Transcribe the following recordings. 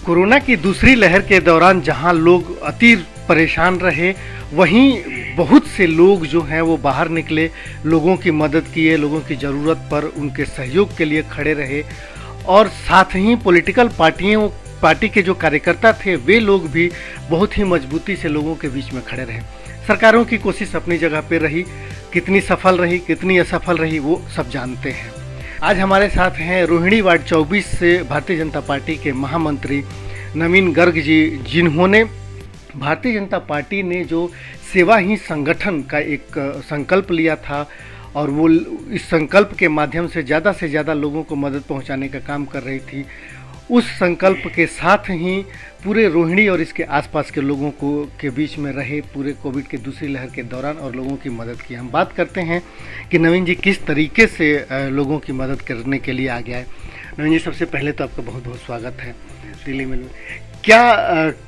Corona की दूसरी लहर के दौरान जहां लोग अति परेशान रहे, वहीं बहुत से लोग जो हैं वो बाहर निकले, लोगों की मदद किए, लोगों की ज़रूरत पर उनके सहयोग के लिए खड़े रहे और साथ ही पॉलिटिकल पार्टी के जो कार्यकर्ता थे वे लोग भी बहुत ही मजबूती से लोगों के बीच में खड़े रहे। सरकारों की कोशिश अपनी जगह पर रही, कितनी सफल रही कितनी असफल रही वो सब जानते हैं। आज हमारे साथ हैं रोहिणी वार्ड 24 से भारतीय जनता पार्टी के महामंत्री नवीन गर्ग जी, जिन्होंने भारतीय जनता पार्टी ने जो सेवा ही संगठन का एक संकल्प लिया था और वो इस संकल्प के माध्यम से ज़्यादा लोगों को मदद पहुंचाने का काम कर रही थी। उस संकल्प के साथ ही पूरे रोहिणी और इसके आसपास के लोगों को के बीच में रहे पूरे कोविड की दूसरी लहर के दौरान और लोगों की मदद की। हम बात करते हैं कि नवीन जी किस तरीके से लोगों की मदद करने के लिए आ गया है। नवीन जी, सबसे पहले तो आपका बहुत बहुत स्वागत है दिल्ली में। क्या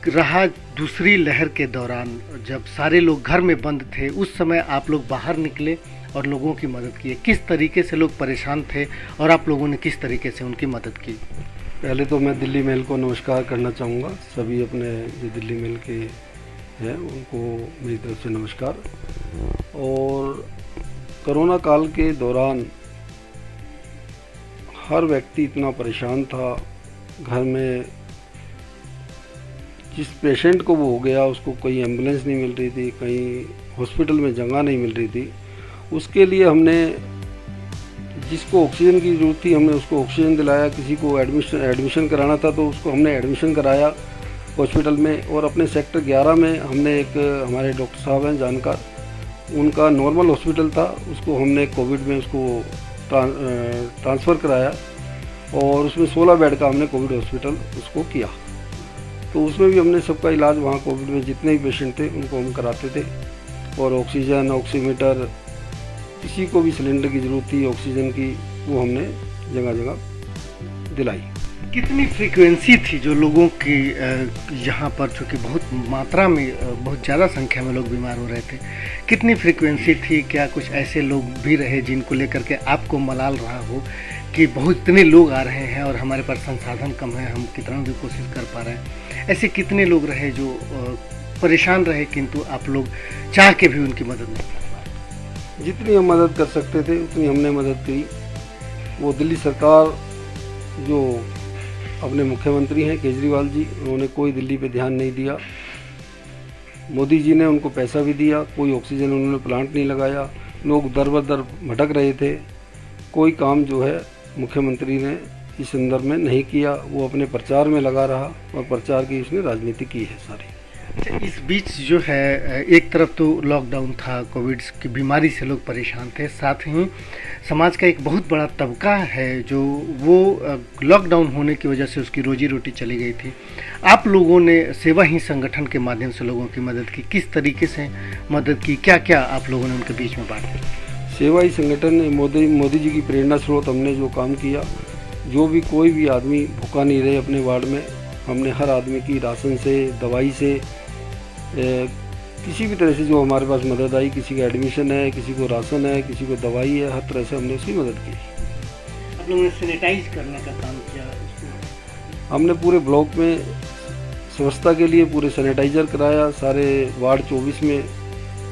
रहा दूसरी लहर के दौरान, जब सारे लोग घर में बंद थे, उस समय आप लोग बाहर निकले और लोगों की मदद की? किस तरीके से लोग परेशान थे और आप लोगों ने किस तरीके से उनकी मदद की? पहले तो मैं दिल्ली मेल को नमस्कार करना चाहूँगा। सभी अपने जो दिल्ली मेल के हैं उनको मेरी तरफ से नमस्कार। और कोरोना काल के दौरान हर व्यक्ति इतना परेशान था, घर में जिस पेशेंट को वो हो गया उसको कोई एम्बुलेंस नहीं मिल रही थी, कहीं हॉस्पिटल में जगह नहीं मिल रही थी। उसके लिए हमने जिसको ऑक्सीजन की ज़रूरत थी हमने उसको ऑक्सीजन दिलाया, किसी को एडमिशन कराना था तो उसको हमने एडमिशन कराया हॉस्पिटल में। और अपने सेक्टर 11 में हमने एक हमारे डॉक्टर साहब हैं जानकार, उनका नॉर्मल हॉस्पिटल था, उसको हमने कोविड में उसको ट्रांसफ़र कराया और उसमें 16 बेड का हमने कोविड हॉस्पिटल उसको किया। तो उसमें भी हमने सबका इलाज वहाँ कोविड में जितने भी पेशेंट थे उनको हम कराते थे। और ऑक्सीजन, ऑक्सीमीटर, किसी को भी सिलेंडर की ज़रूरत थी ऑक्सीजन की, वो हमने जगह जगह दिलाई। कितनी फ्रीक्वेंसी थी जो लोगों की यहाँ पर, चूँकि बहुत मात्रा में बहुत ज़्यादा संख्या में लोग बीमार हो रहे थे, कितनी फ्रीक्वेंसी थी? क्या कुछ ऐसे लोग भी रहे जिनको लेकर के आपको मलाल रहा हो कि बहुत इतने लोग आ रहे हैं और हमारे पास संसाधन कम है, हम कितना भी कोशिश कर पा रहे हैं? ऐसे कितने लोग रहे जो परेशान रहे किंतु आप लोग चाह के भी उनकी मदद नहीं कर पाए? जितनी हम मदद कर सकते थे उतनी हमने मदद की। वो दिल्ली सरकार जो अपने मुख्यमंत्री हैं केजरीवाल जी, उन्होंने कोई दिल्ली पे ध्यान नहीं दिया। मोदी जी ने उनको पैसा भी दिया, कोई ऑक्सीजन उन्होंने प्लांट नहीं लगाया। लोग दर बदर भटक रहे थे, कोई काम जो है मुख्यमंत्री ने इस संदर्भ में नहीं किया। वो अपने प्रचार में लगा रहा और प्रचार की उसने राजनीति की है सारी। इस बीच जो है एक तरफ तो लॉकडाउन था, कोविड की बीमारी से लोग परेशान थे, साथ ही समाज का एक बहुत बड़ा तबका है जो वो लॉकडाउन होने की वजह से उसकी रोजी रोटी चली गई थी। आप लोगों ने सेवा ही संगठन के माध्यम से लोगों की मदद की, किस तरीके से मदद की, क्या क्या आप लोगों ने उनके बीच में बांटा? सेवा ही संगठन ने मोदी जी की प्रेरणा स्रोत हमने जो काम किया, जो भी कोई भी आदमी भूखा नहीं रहे अपने वार्ड में, हमने हर आदमी की राशन से, दवाई से, किसी भी तरह से जो हमारे पास मदद आई, किसी का एडमिशन है, किसी को राशन है, किसी को दवाई है, हर तरह से हमने उसकी मदद की। आप लोगों ने सैनिटाइज करने का काम किया? हमने पूरे ब्लॉक में स्वच्छता के लिए पूरे सैनिटाइज़र कराया, सारे वार्ड 24 में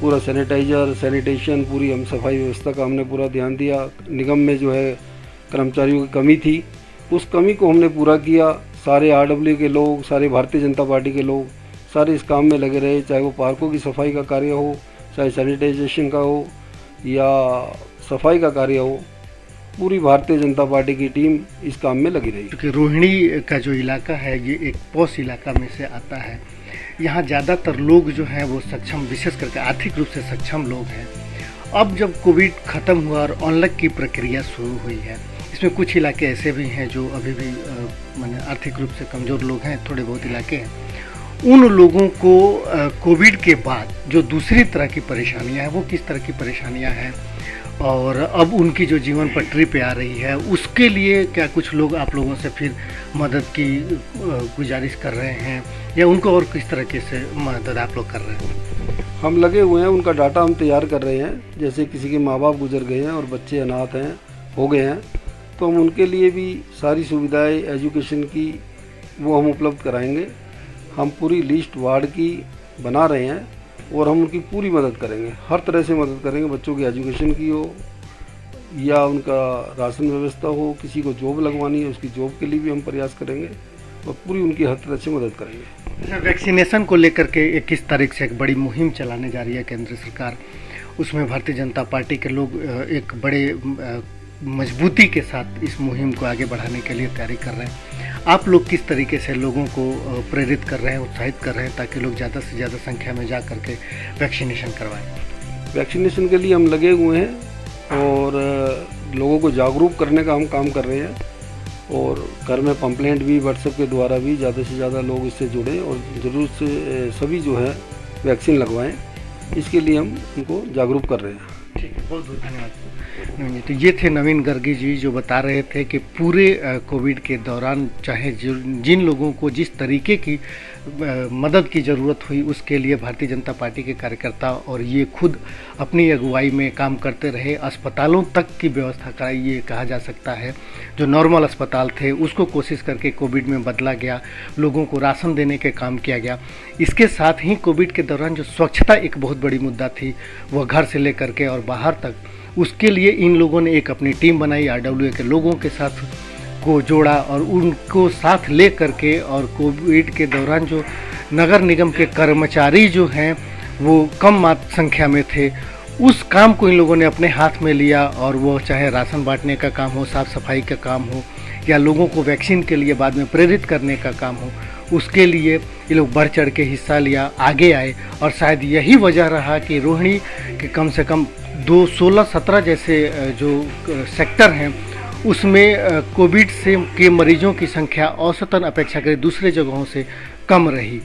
पूरा सैनिटाइज़र, सैनिटेशन, पूरी हम सफाई व्यवस्था का हमने पूरा ध्यान दिया। निगम में जो है कर्मचारियों की कमी थी, उस कमी को हमने पूरा किया। सारे RW के लोग, सारे भारतीय जनता पार्टी के लोग सारे इस काम में लगे रहे, चाहे वो पार्कों की सफाई का कार्य हो, चाहे सैनिटाइजेशन का हो या सफाई का कार्य हो, पूरी भारतीय जनता पार्टी की टीम इस काम में लगी रही। क्योंकि रोहिणी का जो इलाका है ये एक पॉश इलाका में से आता है, यहाँ ज़्यादातर लोग जो हैं वो सक्षम, विशेष करके आर्थिक रूप से सक्षम लोग हैं। अब जब कोविड ख़त्म हुआ और अनलॉक की प्रक्रिया शुरू हुई है, इसमें कुछ इलाके ऐसे भी हैं जो अभी भी माने आर्थिक रूप से कमज़ोर लोग हैं, थोड़े बहुत इलाके हैं। उन लोगों को कोविड के बाद जो दूसरी तरह की परेशानियां हैं वो किस तरह की परेशानियां हैं और अब उनकी जो जीवन पटरी पे आ रही है, उसके लिए क्या कुछ लोग आप लोगों से फिर मदद की गुजारिश कर रहे हैं या उनको और किस तरीके से मदद आप लोग कर रहे हैं? हम लगे हुए हैं, उनका डाटा हम तैयार कर रहे हैं। जैसे किसी के माँ बाप गुजर गए हैं और बच्चे अनाथ हैं, हो गए हैं, तो हम उनके लिए भी सारी सुविधाएं, एजुकेशन की वो हम उपलब्ध कराएंगे। हम पूरी लिस्ट वार्ड की बना रहे हैं और हम उनकी पूरी मदद करेंगे, हर तरह से मदद करेंगे। बच्चों की एजुकेशन की हो या उनका राशन व्यवस्था हो, किसी को जॉब लगवानी है उसकी जॉब के लिए भी हम प्रयास करेंगे और पूरी उनकी हर तरह से मदद करेंगे। वैक्सीनेशन को लेकर के 21 तारीख से एक बड़ी मुहिम चलाने जा रही है केंद्र सरकार। उसमें भारतीय जनता पार्टी के लोग एक बड़े मजबूती के साथ इस मुहिम को आगे बढ़ाने के लिए तैयारी कर रहे हैं। आप लोग किस तरीके से लोगों को प्रेरित कर रहे हैं, उत्साहित कर रहे हैं ताकि लोग ज़्यादा से ज़्यादा संख्या में जा करके वैक्सीनेशन करवाएं? वैक्सीनेशन के लिए हम लगे हुए हैं और लोगों को जागरूक करने का हम काम कर रहे हैं और घर में पंपलेट भी व्हाट्सएप के द्वारा भी ज़्यादा से ज़्यादा लोग इससे जुड़ें और ज़रूर से सभी जो है वैक्सीन लगवाएं। इसके लिए हम उनको जागरूक कर रहे हैं। ठीक है, बहुत बहुत धन्यवाद नवीन जी। तो ये थे नवीन गर्गी जी जो बता रहे थे कि पूरे कोविड के दौरान चाहे जिन लोगों को जिस तरीके की मदद की ज़रूरत हुई उसके लिए भारतीय जनता पार्टी के कार्यकर्ता और ये खुद अपनी अगुवाई में काम करते रहे। अस्पतालों तक की व्यवस्था कराई, ये कहा जा सकता है। जो नॉर्मल अस्पताल थे उसको कोशिश करके कोविड में बदला गया, लोगों को राशन देने के काम किया गया। इसके साथ ही कोविड के दौरान जो स्वच्छता एक बहुत बड़ी मुद्दा थी, वह घर से लेकर के और बाहर तक, उसके लिए इन लोगों ने एक अपनी टीम बनाई, RWA के लोगों के साथ को जोड़ा और उनको साथ ले करके, और कोविड के दौरान जो नगर निगम के कर्मचारी जो हैं वो कम मात्र संख्या में थे, उस काम को इन लोगों ने अपने हाथ में लिया। और वो चाहे राशन बांटने का काम हो, साफ़ सफाई का काम हो, या लोगों को वैक्सीन के लिए बाद में प्रेरित करने का काम हो, उसके लिए ये लोग बढ़ चढ़ के हिस्सा लिया, आगे आए। और शायद यही वजह रहा कि रोहिणी के कम से कम 16-17 जैसे जो सेक्टर हैं उसमें कोविड से के मरीजों की संख्या औसतन अपेक्षाकृत दूसरे जगहों से कम रही।